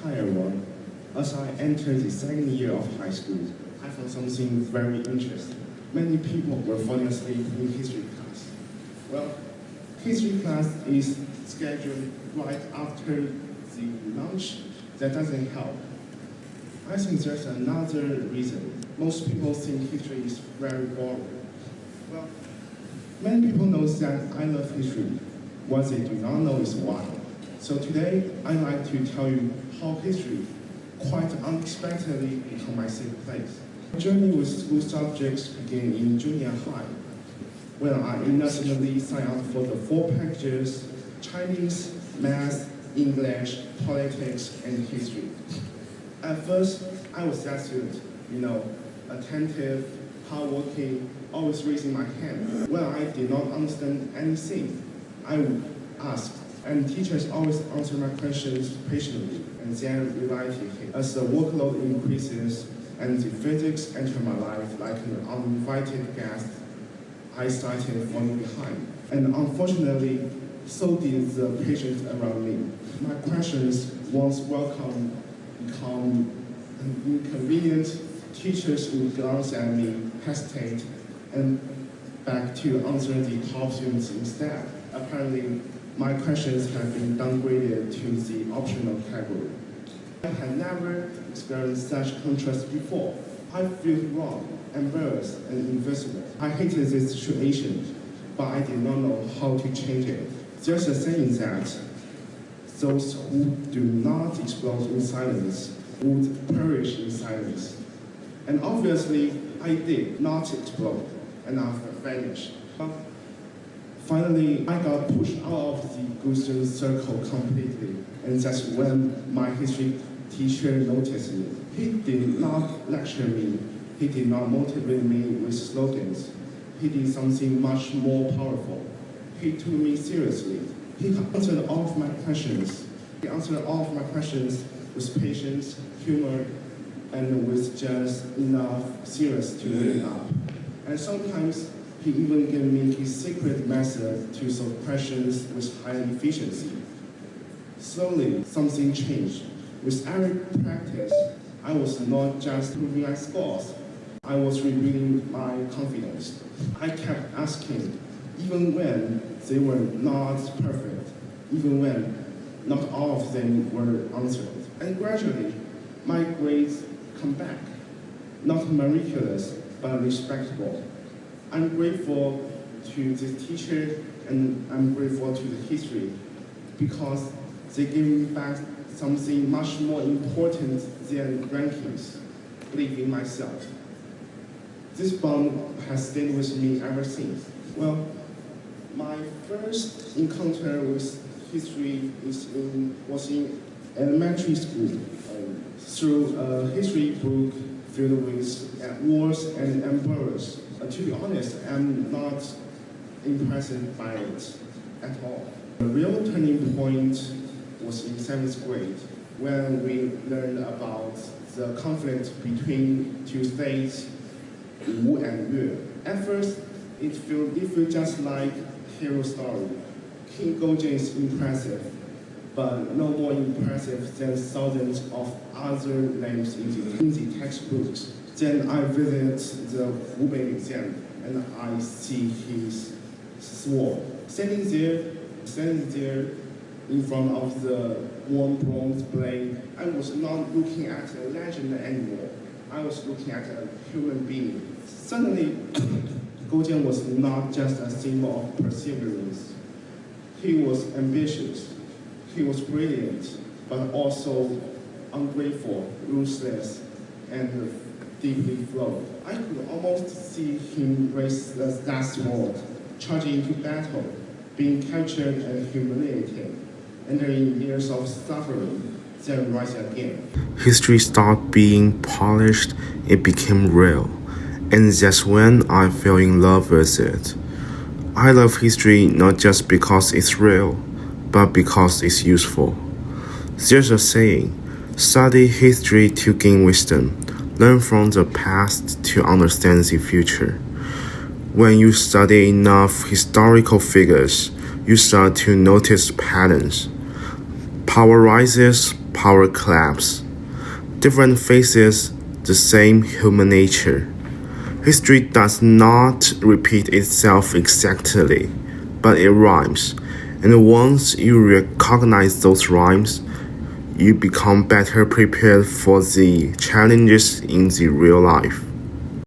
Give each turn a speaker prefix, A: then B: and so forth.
A: Hi everyone. As I entered the second year of high school, I found something very interesting. Many people were falling asleep in history class. Well, history class is scheduled right after the lunch. That doesn't help. I think there's another reason. Most people think history is very boring. Well, many people know that I love history. What they do not know is why. So today, I'd like to tell you how history quite unexpectedly became my safe place. My journey with school subjects began in junior high, when I innocently signed up for the 4 packages: Chinese, Math, English, Politics, and History. At first, I was that student, attentive, hardworking, always raising my hand. When I did not understand anything, I would ask, and teachers always answer my questions patiently, and then reality hit. As the workload increases and the physics enter my life like an uninvited guest, I started falling behind. And unfortunately, so did the patients around me. My questions, once welcome, become inconvenient. Teachers would glance at me, hesitate, and back to answer the top students instead. Apparently, my questions have been downgraded to the optional category. I had never experienced such contrast before. I felt wrong, embarrassed, and invisible. I hated this situation, but I did not know how to change it. There's a saying that those who do not explode in silence would perish in silence. And obviously, I did not explode, and I vanished. Finally, I got pushed out of the good student circle completely, and that's when my history teacher noticed me. He did not lecture me, he did not motivate me with slogans. He did something much more powerful. He took me seriously. He answered all of my questions. He answered all of my questions with patience, humor, and with just enough serious to wake up. And sometimes he even gave me his secret method to solve questions with high efficiency. Slowly, something changed. With every practice, I was not just improving my scores, I was rebuilding my confidence. I kept asking, even when they were not perfect, even when not all of them were answered. And gradually, my grades come back. Not miraculous, but respectable. I'm grateful to the teacher and I'm grateful to the history because they gave me back something much more important than rankings, believe in myself. This bond has stayed with me ever since. Well, my first encounter with history was in elementary school through a history book filled with wars and emperors. To be honest, I'm not impressed by it at all. The real turning point was in 7th grade when we learned about the conflict between 2 states, Wu and Yue. At first, it felt just like a hero story. King Gojin is impressive, but no more impressive than thousands of other names in the textbooks. Then I visit the Hubei Museum and I see his sword. Standing there in front of the warm bronze blade, I was not looking at a legend anymore. I was looking at a human being. Suddenly, Gojin was not just a symbol of perseverance. He was ambitious, he was brilliant, but also ungrateful, ruthless, and deeply flawed. I could almost see him raise that sword, charging into battle, being captured and humiliated, entering years of suffering, then rise again.
B: History stopped being polished, it became real. And that's when I fell in love with it. I love history not just because it's real, but because it's useful. There's a saying, study history to gain wisdom, learn from the past to understand the future. When you study enough historical figures, you start to notice patterns. Power rises, power collapses. Different faces, the same human nature. History does not repeat itself exactly, but it rhymes. And once you recognize those rhymes, you become better prepared for the challenges in the real life.